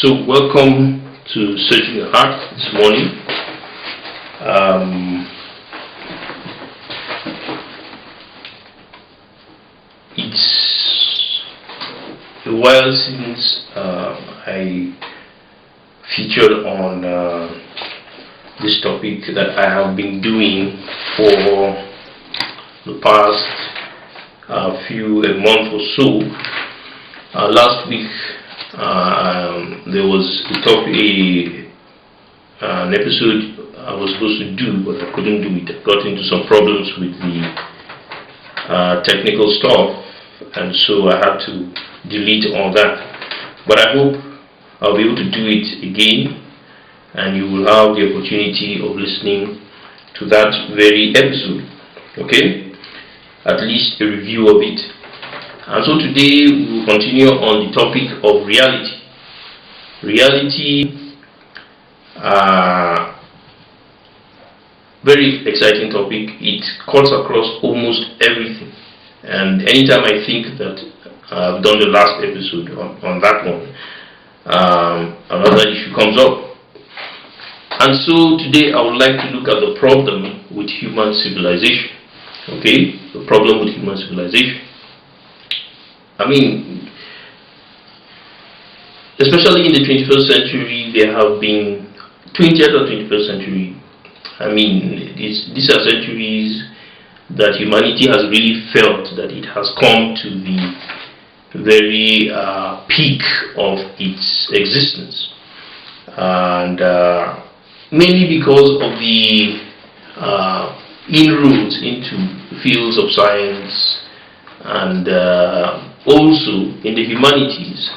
So, welcome to Searching the Heart this morning. It's a while since I featured on this topic that I have been doing for the past a month or so. Last week, there was an episode I was supposed to do, but I couldn't do it. I got into some problems with the technical stuff, and so I had to delete all that. But I hope I'll be able to do it again, and you will have the opportunity of listening to that very episode. Okay? At least a review of it. And so today we will continue on the topic of reality. Reality, very exciting topic. It cuts across almost everything. And anytime I think that I've done the last episode on that one, another issue comes up. And so today I would like to look at the problem with human civilization. Okay? The problem with human civilization. I mean, especially in the 21st century, there have been 20th or 21st century. I mean, these are centuries that humanity has really felt that it has come to the very peak of its existence, and mainly because of the inroads into fields of science and also in the humanities.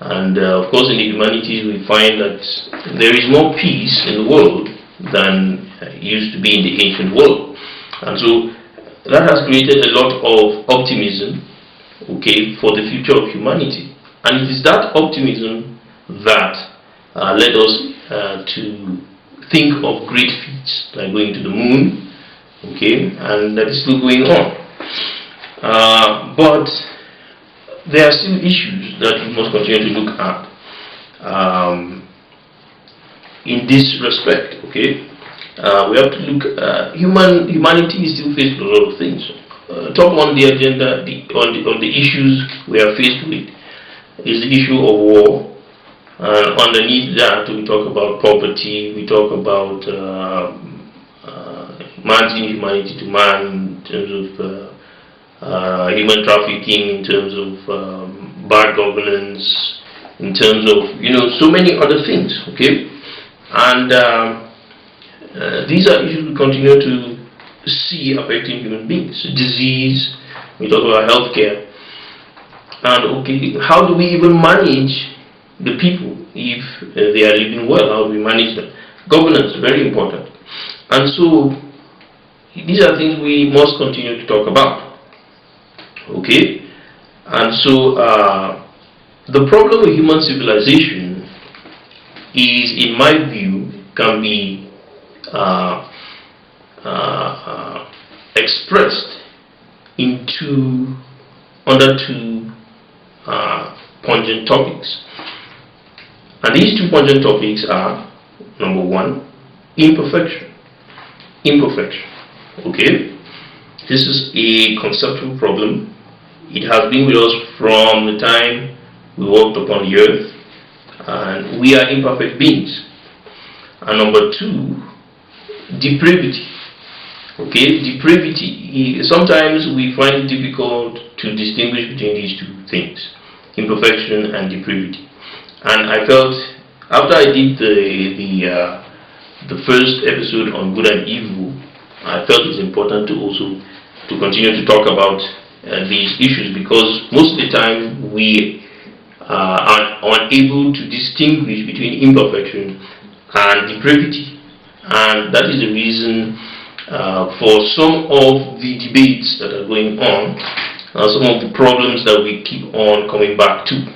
And of course, in the humanities, we find that there is more peace in the world than used to be in the ancient world. And so that has created a lot of optimism, okay, for the future of humanity. And it is that optimism that led us to think of great feats like going to the moon, okay, and that is still going on. But there are still issues that we must continue to look at in this respect. Okay, we have to look. Humanity is still faced with a lot of things. Top on the agenda, on the issues we are faced with, is the issue of war. And underneath that, we talk about poverty. We talk about man's inhumanity to man in terms of human trafficking, in terms of bad governance, in terms of so many other things. Okay, and these are issues we continue to see affecting human beings. Disease. We talk about healthcare, and okay, how do we even manage the people if they are living well? How do we manage them? Governance, very important. And so these are things we must continue to talk about. Okay, and so the problem with human civilization is, in my view, can be expressed under two pungent topics. And these two pungent topics are, number one, imperfection. Imperfection. Okay, this is a conceptual problem. It has been with us from the time we walked upon the earth, and we are imperfect beings. And number two, depravity. Okay, depravity. Sometimes we find it difficult to distinguish between these two things, imperfection and depravity. And I felt, after I did the first episode on good and evil, I felt it's important to also to continue to talk about these issues, because most of the time we are unable to distinguish between imperfection and depravity, and that is the reason for some of the debates that are going on, some of the problems that we keep on coming back to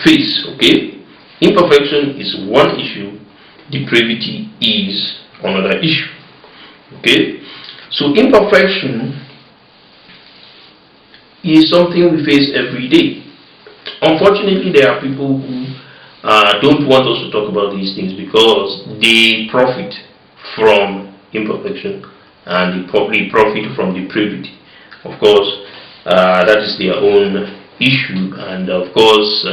face. Okay, imperfection is one issue, depravity is another issue. Okay, so imperfection is something we face every day. Unfortunately, there are people who don't want us to talk about these things because they profit from imperfection and they probably profit from depravity. Of course, that is their own issue, and of course,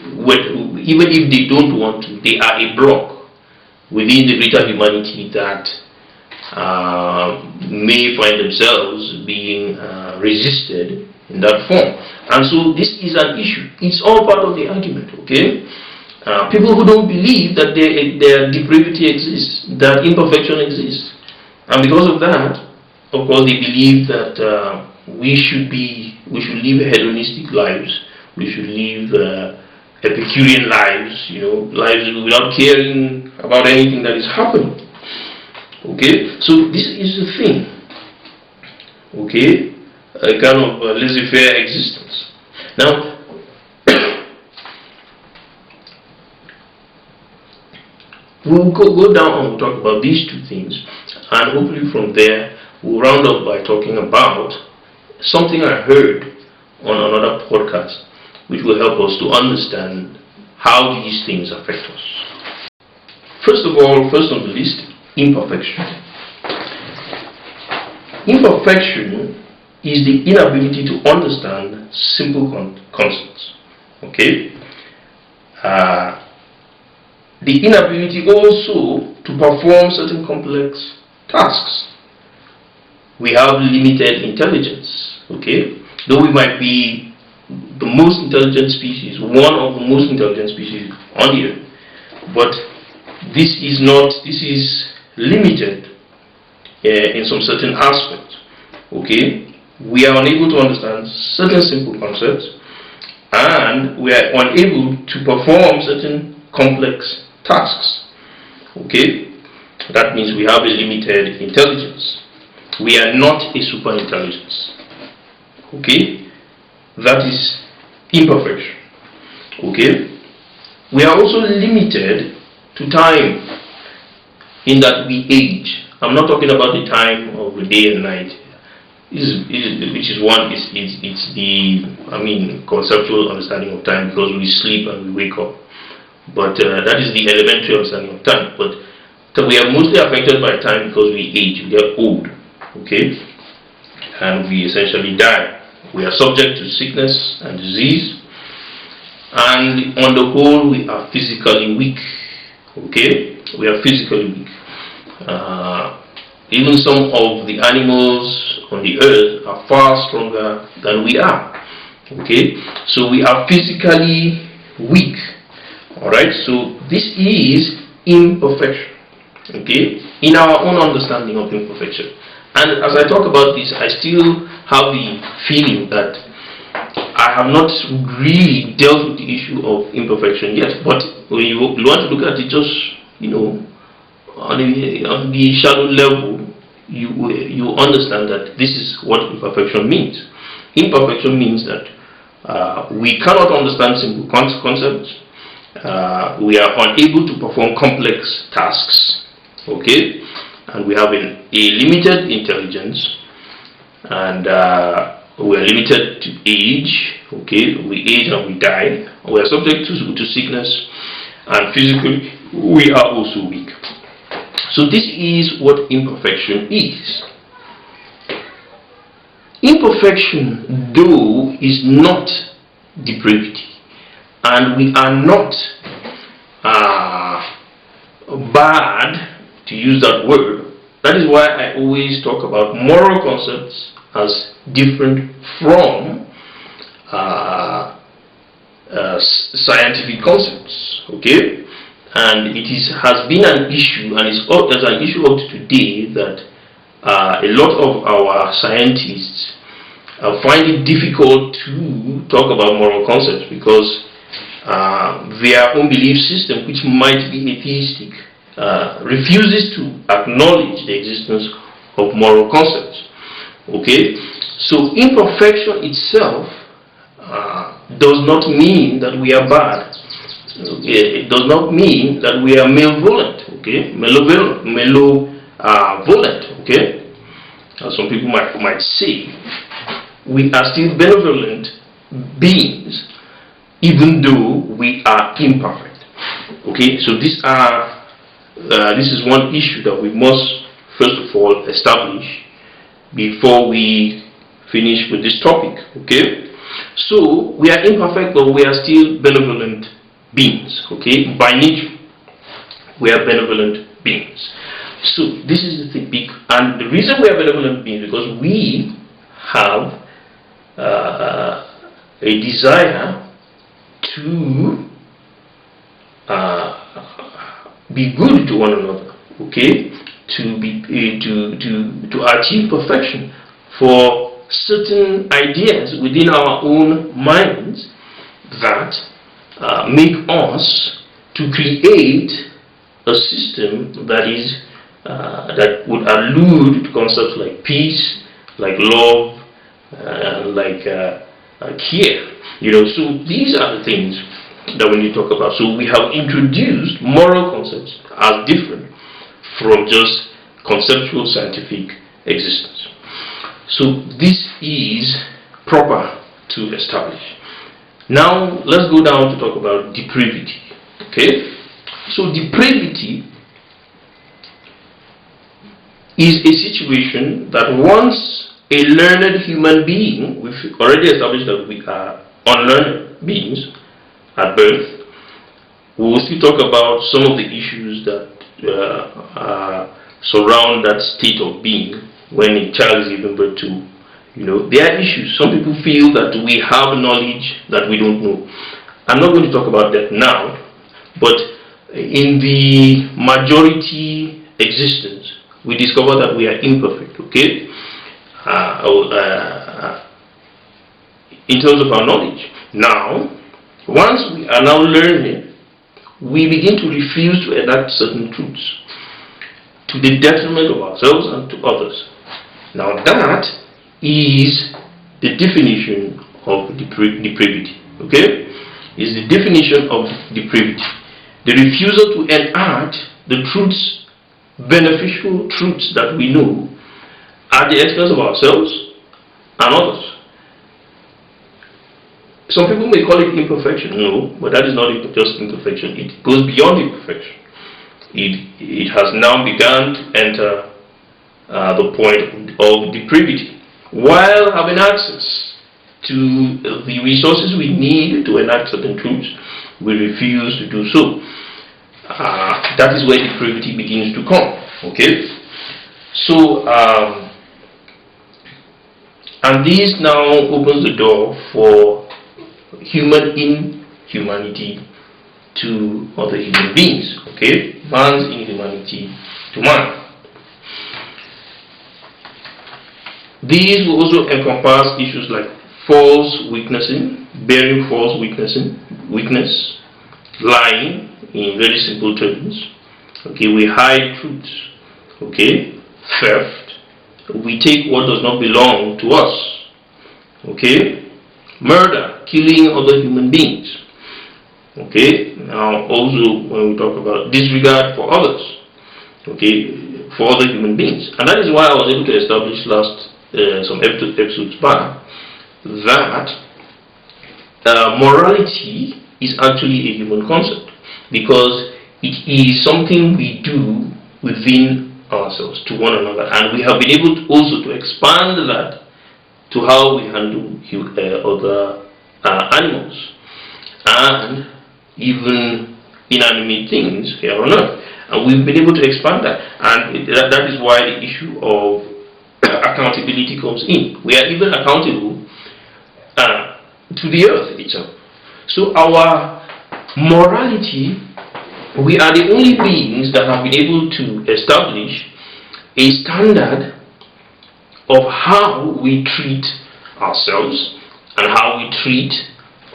even if they don't want to, they are a block within the greater humanity that may find themselves being resisted in that form. And so this is an issue. It's all part of the argument, okay? People who don't believe that their depravity exists, that imperfection exists. And because of that, of course, they believe that we should live hedonistic lives. We should live Epicurean lives, lives without caring about anything that is happening. Okay, so this is the thing. Okay, a kind of laissez-faire existence. Now, we'll go down and we'll talk about these two things, and hopefully from there we'll round up by talking about something I heard on another podcast, which will help us to understand how these things affect us. First of all, first on the list, imperfection. Imperfection is the inability to understand simple concepts. Okay? The inability also to perform certain complex tasks. We have limited intelligence. Okay? Though we might be the most intelligent species, one of the most intelligent species on the earth, but this is limited in some certain aspects. Okay, we are unable to understand certain simple concepts, and we are unable to perform certain complex tasks. Okay, that means we have a limited intelligence. We are not a super intelligence. Okay, that is imperfection. Okay, we are also limited to time, in that we age. I'm not talking about the time of the day and night, which is one. It's the conceptual understanding of time, because we sleep and we wake up. But that is the elementary understanding of time. But we are mostly affected by time because we age, we get old, okay, and we essentially die. We are subject to sickness and disease, and on the whole, we are physically weak. Okay, we are physically weak. Even some of the animals on the earth are far stronger than we are. Okay, so we are physically weak. Alright, so this is imperfection. Okay, in our own understanding of imperfection. And as I talk about this, I still have the feeling that I have not really dealt with the issue of imperfection yet. But when you want to look at it just, on the shallow level, you understand that this is what imperfection means. Imperfection means that we cannot understand simple concepts. We are unable to perform complex tasks. Okay, and we have a limited intelligence, and we are limited to age. Okay, we age and we die. We are subject to sickness, and physically we are also weak. So this is what imperfection is. Imperfection, though, is not depravity, and we are not bad, to use that word. That is why I always talk about moral concepts as different from scientific concepts. Okay, and it has been an issue, and it's an issue up to today, that a lot of our scientists find it difficult to talk about moral concepts, because their own belief system, which might be atheistic, refuses to acknowledge the existence of moral concepts. Okay, so imperfection itself does not mean that we are bad. Okay? It does not mean that we are malevolent. Okay, malevolent. Okay, as some people might say, we are still benevolent beings, even though we are imperfect. Okay, so this is one issue that we must first of all establish before we finish with this topic. Okay, so we are imperfect, but we are still benevolent beings. Okay, by nature we are benevolent beings. So this is the thing, and the reason we are benevolent beings because we have a desire to be good to one another, okay, to achieve perfection for certain ideas within our own minds that make us to create a system that is that would allude to concepts like peace, like love, like care. So these are the things that we need to talk about. So we have introduced moral concepts as different from just conceptual scientific existence. So this is proper to establish. Now let's go down to talk about depravity. Okay? So depravity is a situation that once a learned human being, we've already established that we are unlearned beings at birth. We will still talk about some of the issues that surround that state of being when a child is given birth to. There are issues. Some people feel that we have knowledge that we don't know. I'm not going to talk about that now, but in the majority existence, we discover that we are imperfect, okay? In terms of our knowledge. Now, once we are now learning, we begin to refuse to enact certain truths to the detriment of ourselves and to others. Now that is the definition of depravity, okay? Is the definition of depravity. The refusal to enact the truths, beneficial truths that we know at the expense of ourselves and others. Some people may call it imperfection. No, but that is not just imperfection. It goes beyond imperfection. It has now begun to enter the point of depravity. While having access to the resources we need to enact certain truths, we refuse to do so. That is where depravity begins to come. Okay? So, and this now opens the door for human inhumanity to other human beings. Okay? Man's inhumanity to man. These will also encompass issues like false witnessing, bearing false witness, lying in very simple terms. Okay, we hide truths. Okay, theft. We take what does not belong to us. Okay, murder, killing other human beings. Okay, now also when we talk about disregard for others. Okay, for other human beings, and that is why I was able to establish some episodes back that morality is actually a human concept, because it is something we do within ourselves to one another, and we have been able to also to expand that to how we handle other animals and even inanimate things here on earth, and we've been able to expand that, and that is why the issue of accountability comes in. We are even accountable to the earth itself. So our morality, we are the only beings that have been able to establish a standard of how we treat ourselves and how we treat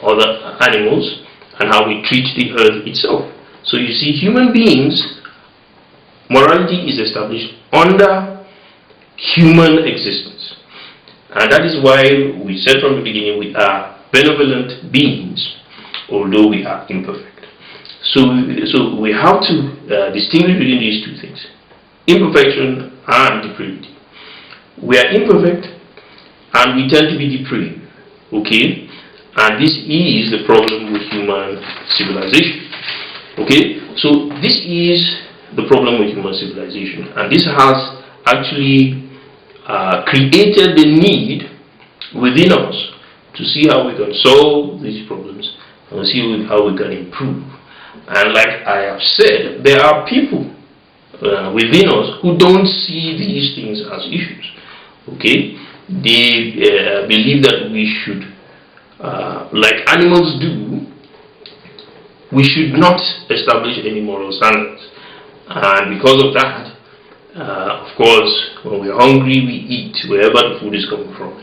other animals and how we treat the earth itself. So you see, human beings, morality is established under human existence, and that is why we said from the beginning we are benevolent beings, although we are imperfect. So we have to distinguish between these two things: imperfection and depravity. We are imperfect and we tend to be depraved. Okay, And this is the problem with human civilization. Okay, so this is the problem with human civilization, and this has actually created the need within us to see how we can solve these problems and see how we can improve. And like I have said, there are people within us who don't see these things as issues. Okay, they believe that we should, like animals do, we should not establish any moral standards. And because of that, of course, when we're hungry, we eat wherever the food is coming from.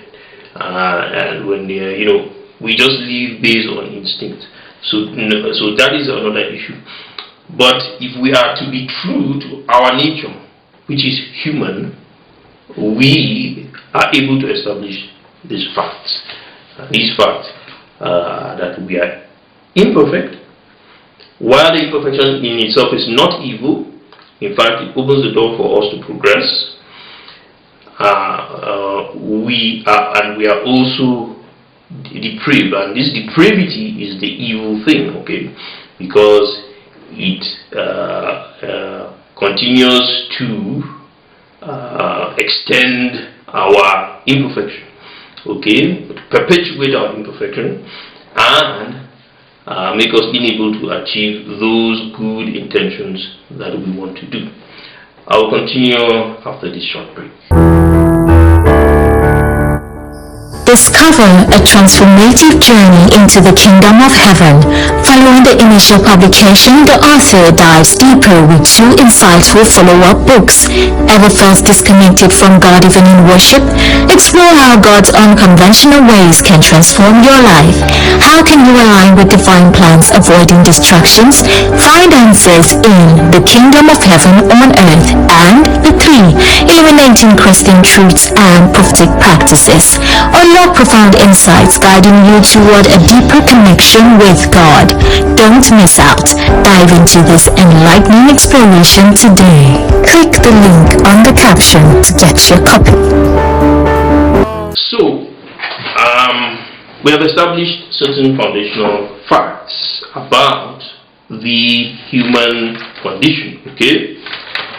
And when we just live based on instinct. So that is another issue. But if we are to be true to our nature, which is human, we are able to establish these facts. These facts that we are imperfect. While the imperfection in itself is not evil, in fact, it opens the door for us to progress. We are also depraved, and this depravity is the evil thing, okay? Because it continues to extend our imperfection, okay? Perpetuate our imperfection and make us unable to achieve those good intentions that we want to do. I will continue after this short break. Discover a transformative journey into the kingdom of heaven. Following the initial publication, the author dives deeper with two insightful follow-up books. Ever felt disconnected from God even in worship? Explore how God's unconventional ways can transform your life. How can you align with divine plans, avoiding distractions? Find answers in The Kingdom of Heaven on Earth and The 3, Illuminating Christian Truths and Prophetic Practices. Unlock profound insights guiding you toward a deeper connection with God. Don't miss out. Dive into this enlightening exploration today. Click the link on the caption to get your copy. So, we have established certain foundational facts about the human condition, okay?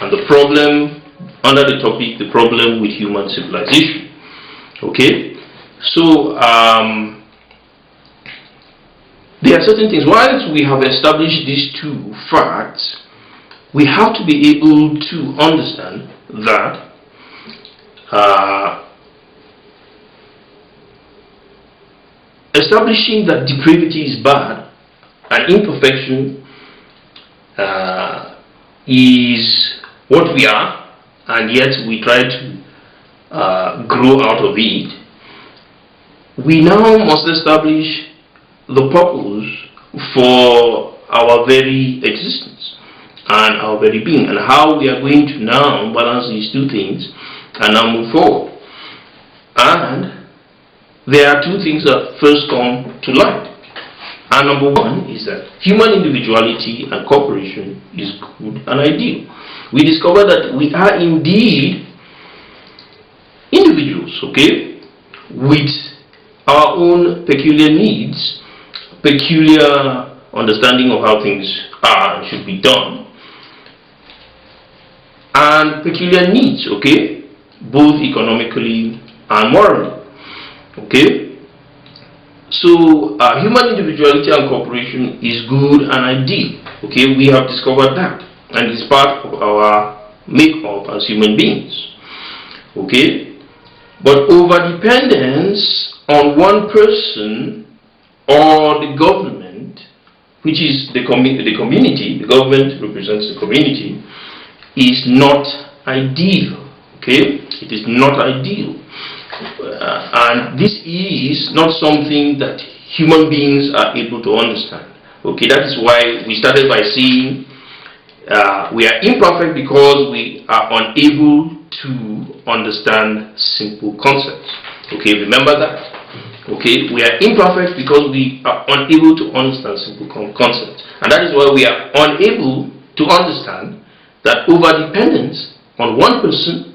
And the problem, under the topic, the problem with human civilization, okay? So, there are certain things. Once we have established these two facts, we have to be able to understand that establishing that depravity is bad and imperfection is what we are, and yet we try to grow out of it. We now must establish the purpose for our very existence and our very being, and how we are going to now balance these two things and now move forward. And there are two things that first come to light. And number one is that human individuality and cooperation is good and ideal. We discover that we are indeed individuals, okay, with our own peculiar needs, peculiar understanding of how things are and should be done, and peculiar needs, okay, both economically and morally, okay. So human individuality and cooperation is good and ideal, okay. We have discovered that, and it's part of our make-up as human beings, okay. But over-dependence on one person or the government, which is the community, the government represents the community, is not ideal, okay? It is not ideal. And this is not something that human beings are able to understand, okay? That is why we started by saying we are imperfect because we are unable to understand simple concepts, okay? Remember that. Okay, we are imperfect because we are unable to understand simple concepts, and that is why we are unable to understand that over-dependence on one person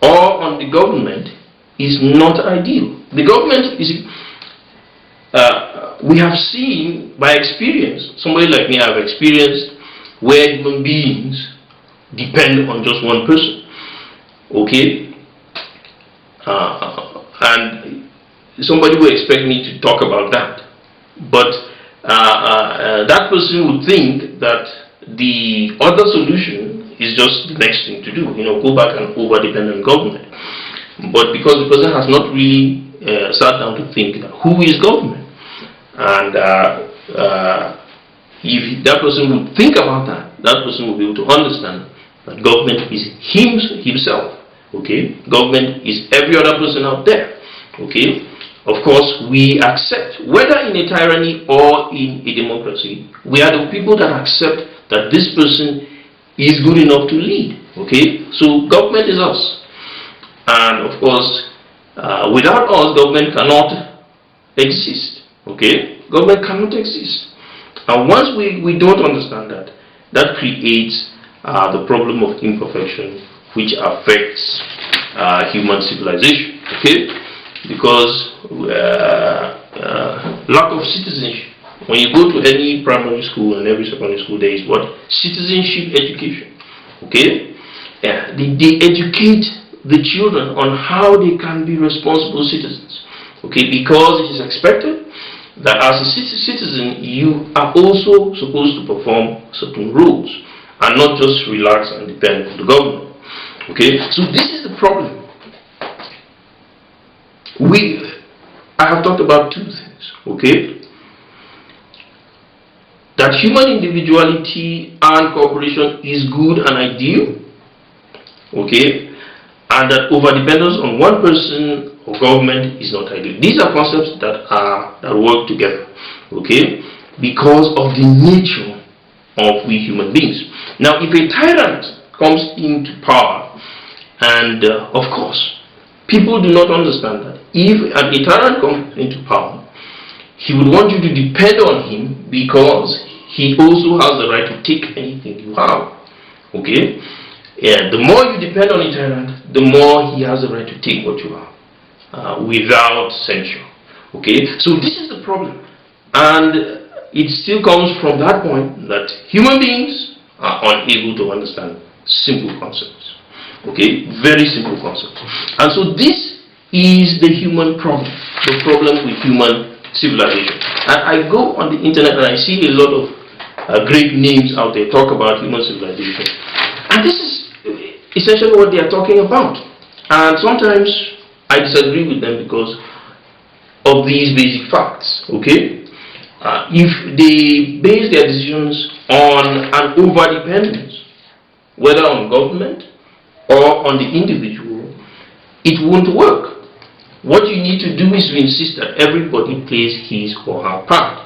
or on the government is not ideal. The government is we have seen by experience, somebody like me, I've experienced where human beings depend on just one person. Okay? And somebody will expect me to talk about that. But that person would think that the other solution is just the next thing to do, go back and over-depend on government. But because the person has not really sat down to think that who is government, and if that person would think about that, that person will be able to understand that government is himself. Okay, government is every other person out there. Okay, of course we accept, whether in a tyranny or in a democracy, we are the people that accept that this person is good enough to lead. Okay, so government is us, and of course without us government cannot exist. Okay, government cannot exist, and once we don't understand that, that creates the problem of imperfection, which affects human civilization. Okay, because lack of citizenship. When you go to any primary school and every secondary school, there is what? Citizenship education. Okay, they educate the children on how they can be responsible citizens. Okay, because it is expected that as a citizen you are also supposed to perform certain roles and not just relax and depend on the government. Okay, so this is the problem. I have talked about two things. Okay, that human individuality and cooperation is good and ideal. Okay, and that overdependence on one person or government is not ideal. These are concepts that work together. Okay, because of the nature of we human beings. Now, if a tyrant comes into power, and of course, people do not understand that if a tyrant comes into power, he would want you to depend on him because he also has the right to take anything you have. Okay? Yeah, the more you depend on a tyrant, the more he has the right to take what you have without censure. Okay? So this is the problem. And it still comes from that point that human beings are unable to understand simple concepts. Okay? Very simple concepts. And so this is the human problem, the problem with human civilization. And I go on the internet and I see a lot of great names out there talk about human civilization. And this is essentially what they are talking about. And sometimes I disagree with them because of these basic facts. Okay? If they base their decisions on an overdependence, whether on government or on the individual, it won't work. What you need to do is to insist that everybody plays his or her part.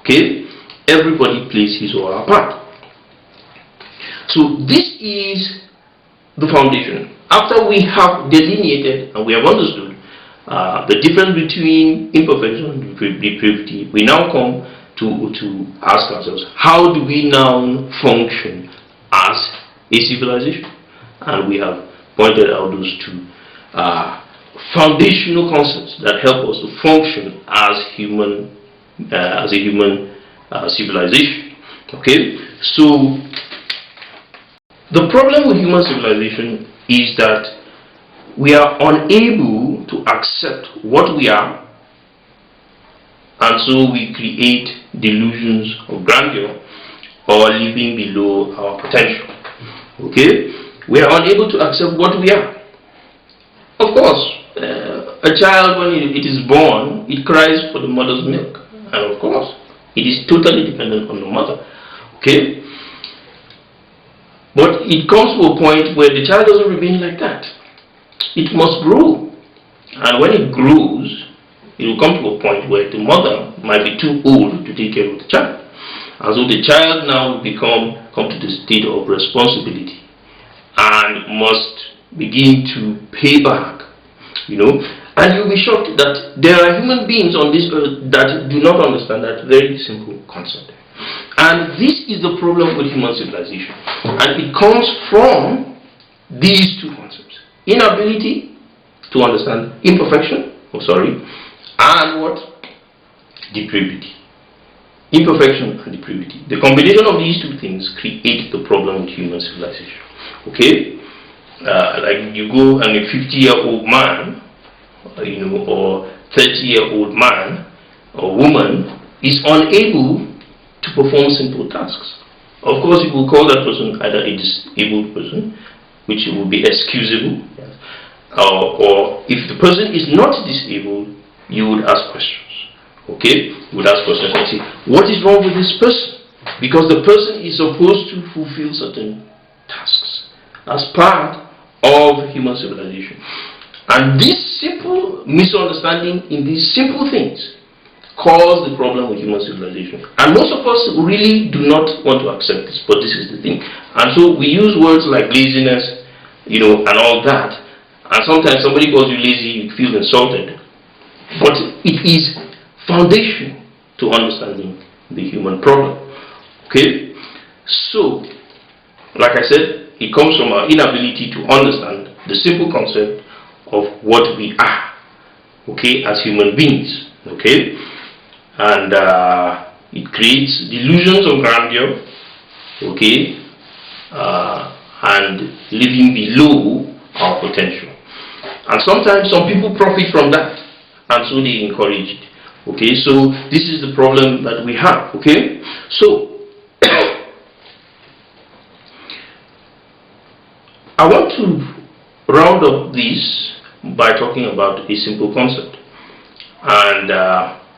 Okay? Everybody plays his or her part. So this is the foundation. After we have delineated and we have understood the difference between imperfection and depravity, we now come to ask ourselves, how do we now function as a civilization? And we have pointed out those two foundational concepts that help us to function as a human civilization. Okay, so the problem with human civilization is that we are unable to accept what we are, and so we create delusions of grandeur or living below our potential. Okay, we are unable to accept what we are. Of course, a child, when it is born, it cries for the mother's milk, and of course it is totally dependent on the mother. Okay, but it comes to a point where the child doesn't remain like that. It must grow, and when it grows, it will come to a point where the mother might be too old to take care of the child, and so the child now come to the state of responsibility and must begin to pay back, and you'll be shocked that there are human beings on this earth that do not understand that very simple concept. And this is the problem with human civilization, and it comes from these two concepts: inability to understand imperfection, and what? depravity. Imperfection and depravity. The combination of these two things create the problem with human civilization. Okay? Like you go and a 50-year-old man, or 30-year-old man or woman is unable to perform simple tasks. Of course, you will call that person either a disabled person, which will be excusable, yes. Or if the person is not disabled, you would ask questions. Okay? You would ask questions and say, what is wrong with this person? Because the person is supposed to fulfill certain tasks as part of human civilization. And this simple misunderstanding in these simple things cause the problem with human civilization. And most of us really do not want to accept this, but this is the thing. And so we use words like laziness, and all that. And sometimes somebody calls you lazy, you feel insulted. But it is foundation to understanding the human problem. Okay? So, like I said, it comes from our inability to understand the simple concept of what we are, okay, as human beings. Okay? And it creates delusions of grandeur, okay, and living below our potential. And sometimes some people profit from that, and so they encourage it. Okay, so this is the problem that we have. Okay, so I want to round up this by talking about a simple concept, and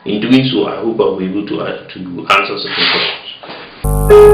in doing so, I hope I'll be able to answer certain questions.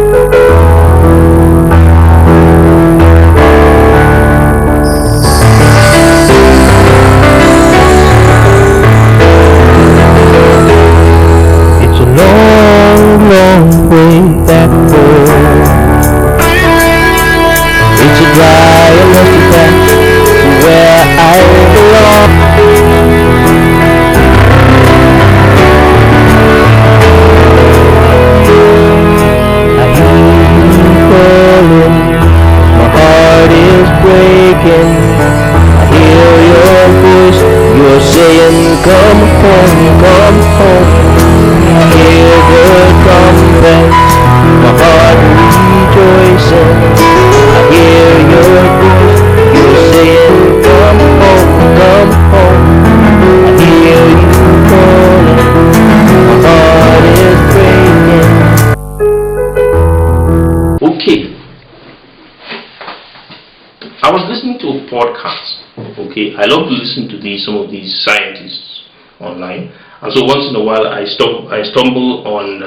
I love to listen to some of these scientists online, and so once in a while I stumble on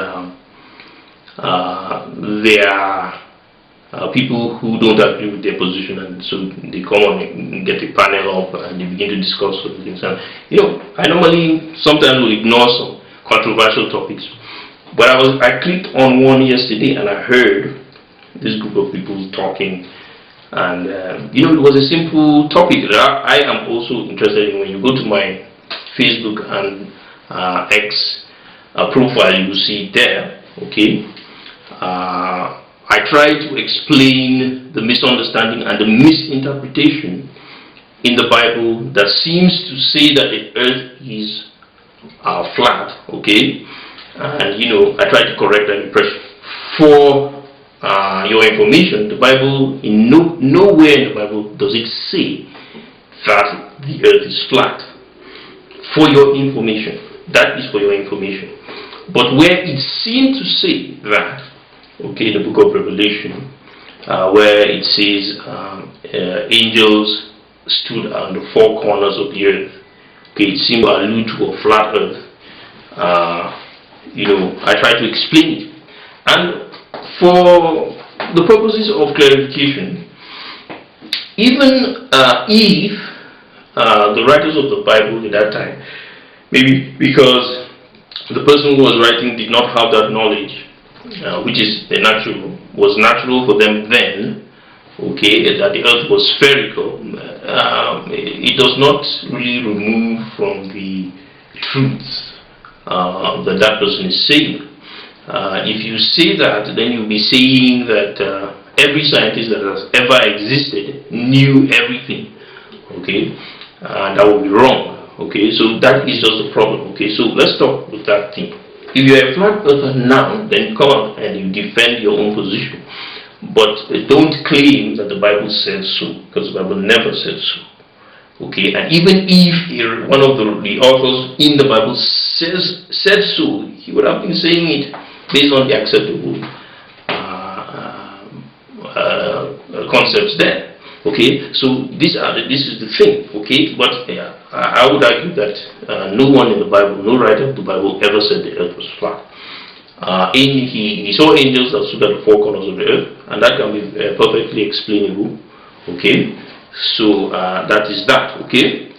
their people who don't agree with their position, and so they come on and get a panel up and they begin to discuss certain things. And I normally sometimes will ignore some controversial topics, but I clicked on one yesterday and I heard this group of people talking. And it was a simple topic that I am also interested in. When you go to my Facebook and X profile, you will see it there. Okay, I try to explain the misunderstanding and the misinterpretation in the Bible that seems to say that the earth is flat. Okay, and I try to correct that impression. For your information, the Bible, in nowhere in the Bible does it say that the earth is flat. For your information, that is for your information. But where it seemed to say that, okay, the book of Revelation, where it says angels stood on the four corners of the earth, okay, it seemed to allude to a flat earth. I try to explain it. And for the purposes of clarification, even if the writers of the Bible at that time, maybe because the person who was writing did not have that knowledge, which is was natural for them then, okay, that the earth was spherical, it does not really remove from the truth that person is saying. If you say that, then you'll be saying that every scientist that has ever existed knew everything. Okay, that would be wrong. Okay, so that is just the problem. Okay, so let's stop with that thing. If you're a flat earther now, then come out and you defend your own position. But don't claim that the Bible says so, because the Bible never says so. Okay, and even if one of the authors in the Bible said so, he would have been saying it based on the acceptable concepts there. Okay, so this is the thing. Okay, but I would argue that no one in the Bible, no writer of the Bible ever said the earth was flat. He saw angels that stood at the four corners of the earth, and that can be perfectly explainable. Okay, so that is that. Okay,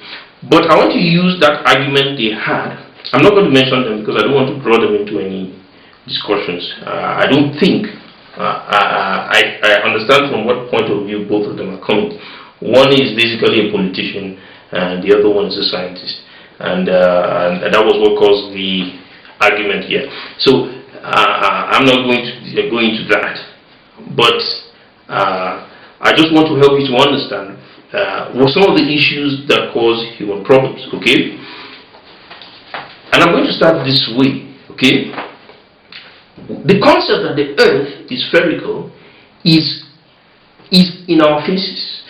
but I want to use that argument they had. I'm not going to mention them because I don't want to draw them into any discussions. I don't think. I understand from what point of view both of them are coming. One is basically a politician, and the other one is a scientist, and that was what caused the argument here. So I'm not going to go into that, but I just want to help you to understand what some of the issues that cause human problems. Okay, and I'm going to start this way. Okay. The concept that the earth is spherical is in our faces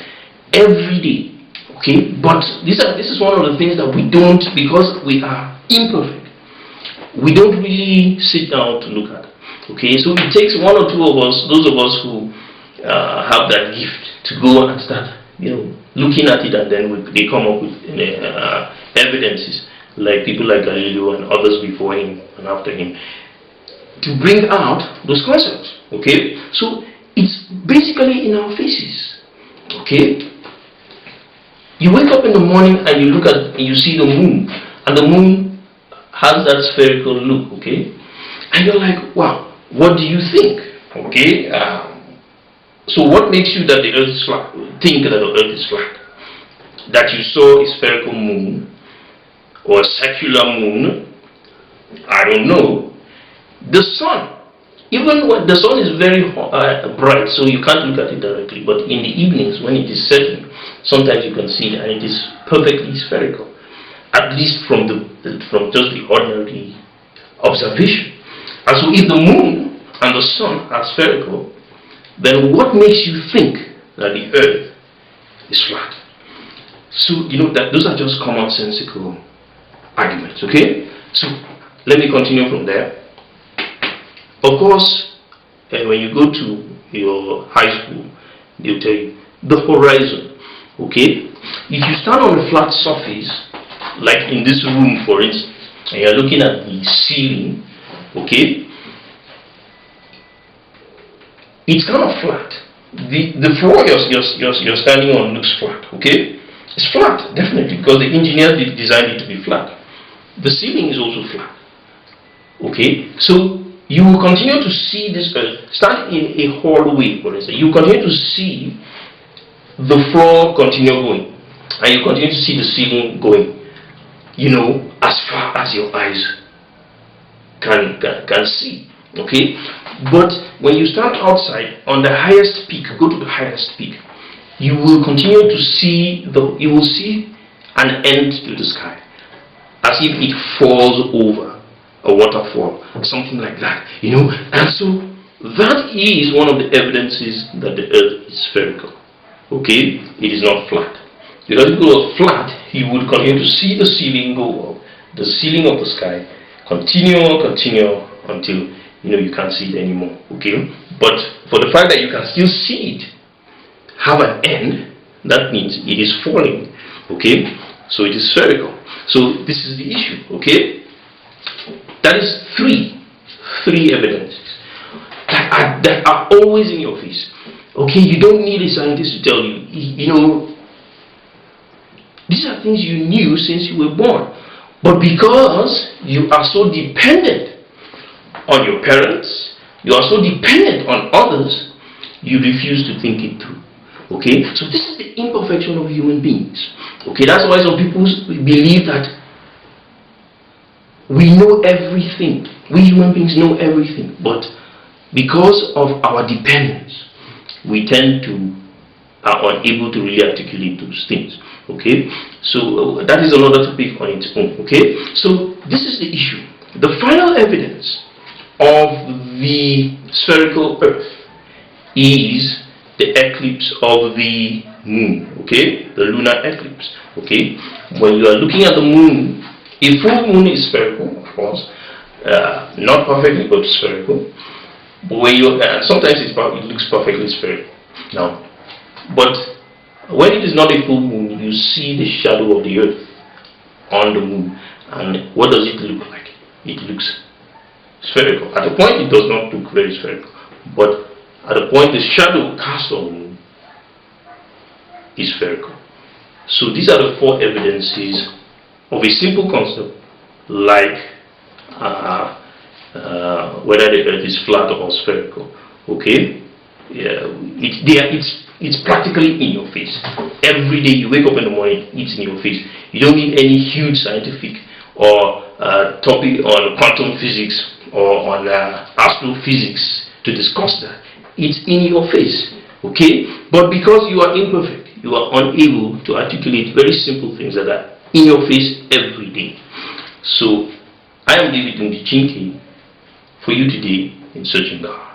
every day. Okay, but this is one of the things that we don't, because we are imperfect, we don't really sit down to look at. Okay, so it takes one or two of us, those of us who have that gift, to go and start, looking at it, and then they come up with evidences, like people like Galileo and others before him and after him, to bring out those concepts. Okay, so it's basically in our faces. Okay, you wake up in the morning and you look at, you see the moon, and the moon has that spherical look. Okay, and you're like, wow, what do you think? Okay, so what makes you that the earth is flat? Think that the earth is flat? That you saw a spherical moon or a circular moon? I don't know. The sun, even when the sun is very bright, so you can't look at it directly, but in the evenings when it is setting, sometimes you can see it, and it is perfectly spherical, at least from just the ordinary observation. And so if the moon and the sun are spherical, then what makes you think that the earth is flat? So that those are just commonsensical arguments. Okay, so let me continue from there. Of course, when you go to your high school, they'll tell you the horizon. Okay, if you stand on a flat surface, like in this room, for instance, and you're looking at the ceiling, okay, it's kind of flat. The floor you're standing on looks flat. Okay, it's flat definitely because the engineers designed it to be flat. The ceiling is also flat. Okay, so you will continue to see this earth. Stand in a hallway, for instance. You continue to see the floor continue going, and you continue to see the ceiling going, as far as your eyes can see. Okay, but when you stand outside on the highest peak, go to the highest peak, you will continue to see you will see an end to the sky, as if it falls over a waterfall, something like that, and so that is one of the evidences that the earth is spherical. Okay, it is not flat, because if it was flat, you would continue to see the ceiling go up, the ceiling of the sky continue until you can't see it anymore. Okay, but for the fact that you can still see it have an end, that means it is falling. Okay, so it is spherical. So this is the issue. Okay, that is three evidences that are always in your face. Okay, you don't need a scientist to tell you. These are things you knew since you were born, but because you are so dependent on your parents, you are so dependent on others, you refuse to think it through. Okay, so this is the imperfection of human beings. Okay, that's why some people believe that we know everything. We human beings know everything, but because of our dependence, we tend to are unable to really articulate those things. Okay, so that is another topic on its own. Okay, so this is the issue. The final evidence of the spherical Earth is the eclipse of the moon. Okay, the lunar eclipse. Okay, when you are looking at the moon, a full moon is spherical, of course, not perfectly but spherical. But when you sometimes it looks perfectly spherical. Now, but when it is not a full moon, you see the shadow of the Earth on the moon, and what does it look like? It looks spherical. At the point, it does not look very spherical, but at the point the shadow cast on the moon is spherical. So these are the four evidences of a simple concept like whether the Earth is flat or spherical. Okay, yeah, it's practically in your face. Every day you wake up in the morning, it's in your face. You don't need any huge scientific or topic on quantum physics or on astrophysics to discuss that. It's in your face. Okay, but because you are imperfect, you are unable to articulate very simple things that are in your face every day. So I am David Ndichinke for you today in Searching God.